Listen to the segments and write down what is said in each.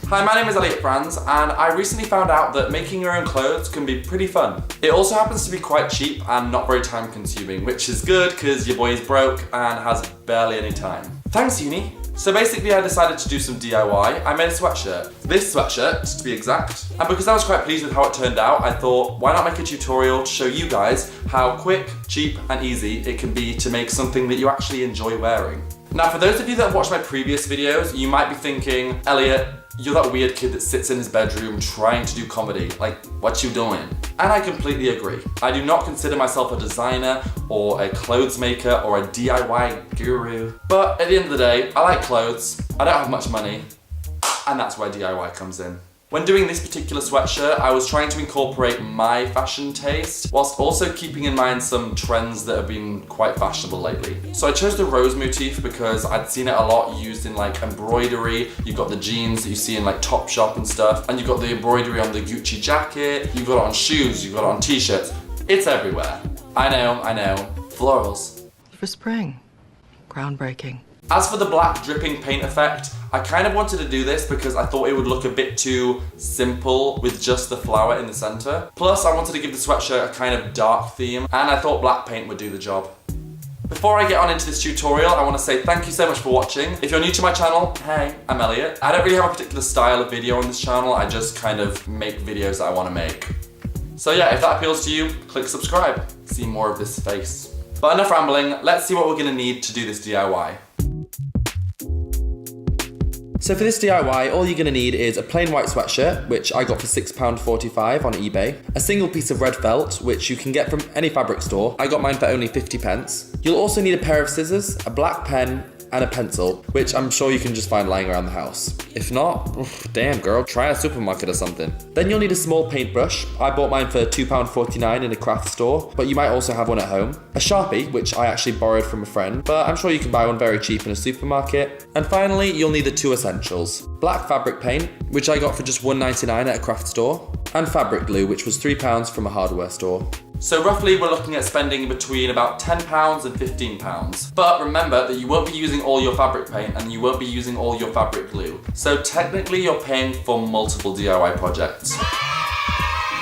Hi, my name is Elliot Franz, and I recently found out that making your own clothes can be pretty fun. It also happens to be quite cheap and not very time consuming, which is good because your boy is broke and has barely any time. Thanks, uni. So basically I decided to do some DIY. I made a sweatshirt. This sweatshirt, to be exact. And because I was quite pleased with how it turned out, I thought, why not make a tutorial to show you guys how quick, cheap, and easy it can be to make something that you actually enjoy wearing. Now, for those of you that have watched my previous videos, you might be thinking, Elliot, you're that weird kid that sits in his bedroom trying to do comedy. Like, what you doing? And I completely agree. I do not consider myself a designer or a clothes maker or a DIY guru. But at the end of the day, I like clothes, I don't have much money, and that's where DIY comes in. When doing this particular sweatshirt, I was trying to incorporate my fashion taste, whilst also keeping in mind some trends that have been quite fashionable lately. So I chose the rose motif because I'd seen it a lot used in like embroidery. You've got the jeans that you see in like Topshop and stuff, and you've got the embroidery on the Gucci jacket, you've got it on shoes, you've got it on t-shirts. It's everywhere. I know. Florals. For spring. Groundbreaking. As for the black dripping paint effect, I kind of wanted to do this because I thought it would look a bit too simple with just the flower in the center. Plus, I wanted to give the sweatshirt a kind of dark theme, and I thought black paint would do the job. Before I get on into this tutorial, I want to say thank you so much for watching. If you're new to my channel, hey, I'm Elliot. I don't really have a particular style of video on this channel, I just kind of make videos that I want to make. So yeah, if that appeals to you, click subscribe. See more of this face. But enough rambling, let's see what we're going to need to do this DIY. So for this DIY, all you're going to need is a plain white sweatshirt, which I got for £6.45 on eBay, a single piece of red felt, which you can get from any fabric store. I got mine for only 50p. You'll also need a pair of scissors, a black pen, and a pencil, which I'm sure you can just find lying around the house. If not, damn girl, try a supermarket or something. Then you'll need a small paintbrush. I bought mine for £2.49 in a craft store, but you might also have one at home. A Sharpie, which I actually borrowed from a friend, but I'm sure you can buy one very cheap in a supermarket. And finally, you'll need the two essentials. Black fabric paint, which I got for just £1.99 at a craft store, and fabric glue, which was £3 from a hardware store. So roughly we're looking at spending between about £10 and £15. But remember that you won't be using all your fabric paint and you won't be using all your fabric glue. So technically you're paying for multiple DIY projects.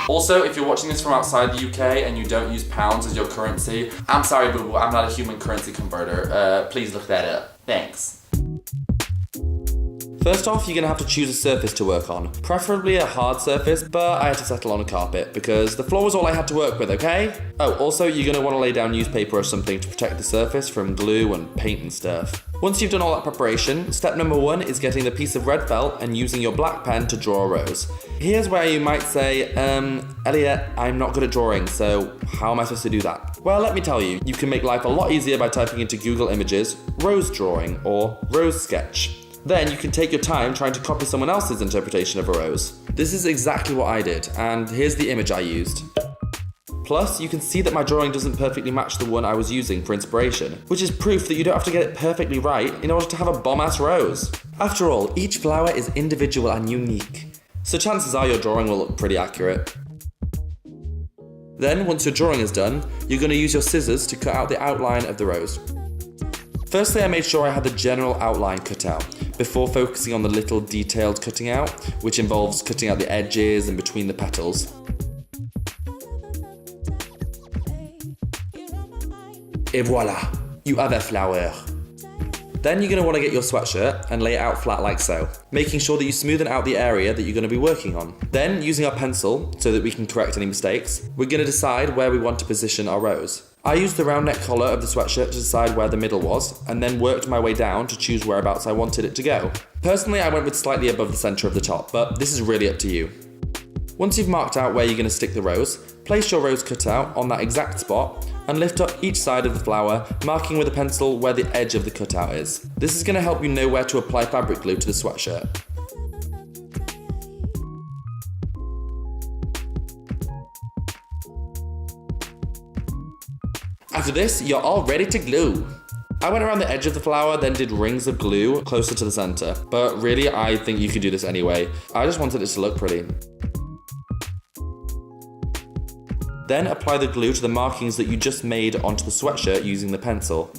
Also, if you're watching this from outside the UK and you don't use pounds as your currency, I'm sorry, but I'm not a human currency converter. Please look that up. Thanks. First off, you're going to have to choose a surface to work on, preferably a hard surface, but I had to settle on a carpet because the floor was all I had to work with, okay? Oh, also you're going to want to lay down newspaper or something to protect the surface from glue and paint and stuff. Once you've done all that preparation, step number 1 is getting the piece of red felt and using your black pen to draw a rose. Here's where you might say, Elliot, I'm not good at drawing, so how am I supposed to do that? Well, let me tell you, you can make life a lot easier by typing into Google Images, rose drawing or rose sketch. Then you can take your time trying to copy someone else's interpretation of a rose. This is exactly what I did, and here's the image I used. Plus, you can see that my drawing doesn't perfectly match the one I was using for inspiration, which is proof that you don't have to get it perfectly right in order to have a bomb-ass rose. After all, each flower is individual and unique, so chances are your drawing will look pretty accurate. Then, once your drawing is done, you're going to use your scissors to cut out the outline of the rose. Firstly, I made sure I had the general outline cut out, before focusing on the little detailed cutting out, which involves cutting out the edges and between the petals. Et voila, you have a flower. Then you're going to want to get your sweatshirt and lay it out flat like so, making sure that you smoothen out the area that you're going to be working on. Then, using our pencil, so that we can correct any mistakes, we're going to decide where we want to position our rose. I used the round neck collar of the sweatshirt to decide where the middle was, and then worked my way down to choose whereabouts I wanted it to go. Personally, I went with slightly above the centre of the top, but this is really up to you. Once you've marked out where you're going to stick the rose, place your rose cutout on that exact spot, and lift up each side of the flower, marking with a pencil where the edge of the cutout is. This is going to help you know where to apply fabric glue to the sweatshirt. After this, you're all ready to glue. I went around the edge of the flower, then did rings of glue closer to the center. But really, I think you could do this anyway. I just wanted it to look pretty. Then apply the glue to the markings that you just made onto the sweatshirt using the pencil.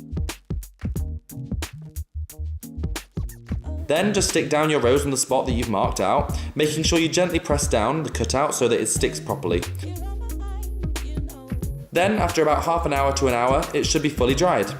Then just stick down your rose on the spot that you've marked out, making sure you gently press down the cutout so that it sticks properly. Then, after about half an hour to an hour, it should be fully dried.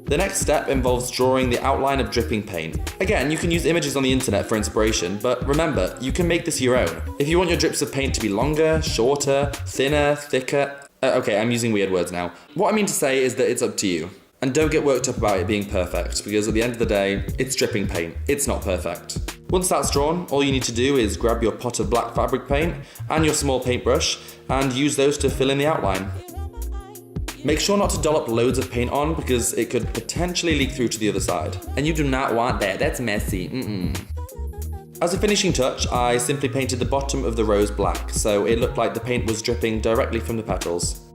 The next step involves drawing the outline of dripping paint. Again, you can use images on the internet for inspiration, but remember, you can make this your own. If you want your drips of paint to be longer, shorter, thinner, thicker... okay, I'm using weird words now. What I mean to say is that it's up to you. And don't get worked up about it being perfect, because at the end of the day, it's dripping paint. It's not perfect. Once that's drawn, all you need to do is grab your pot of black fabric paint and your small paintbrush and use those to fill in the outline. Make sure not to dollop loads of paint on because it could potentially leak through to the other side. And you do not want that, that's messy. As a finishing touch, I simply painted the bottom of the rose black, so it looked like the paint was dripping directly from the petals.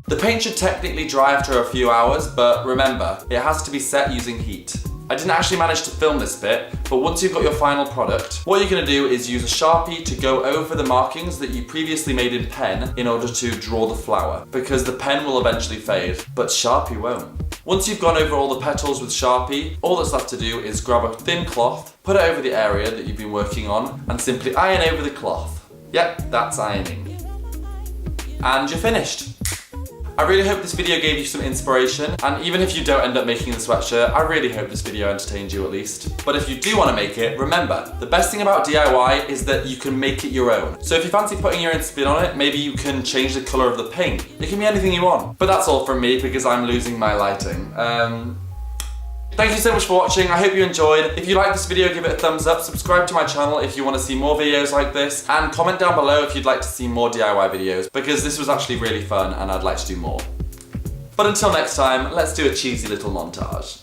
The paint should technically dry after a few hours, but remember, it has to be set using heat. I didn't actually manage to film this bit, but once you've got your final product, what you're going to do is use a Sharpie to go over the markings that you previously made in pen in order to draw the flower, because the pen will eventually fade, but Sharpie won't. Once you've gone over all the petals with Sharpie, all that's left to do is grab a thin cloth, put it over the area that you've been working on, and simply iron over the cloth. Yep, that's ironing. And you're finished. I really hope this video gave you some inspiration, and even if you don't end up making the sweatshirt, I really hope this video entertained you at least. But if you do want to make it, remember, the best thing about DIY is that you can make it your own. So if you fancy putting your own spin on it, maybe you can change the colour of the paint. It can be anything you want. But that's all from me because I'm losing my lighting. Thank you so much for watching, I hope you enjoyed. If you like this video, give it a thumbs up, subscribe to my channel if you want to see more videos like this, and comment down below if you'd like to see more DIY videos, because this was actually really fun and I'd like to do more. But until next time, let's do a cheesy little montage.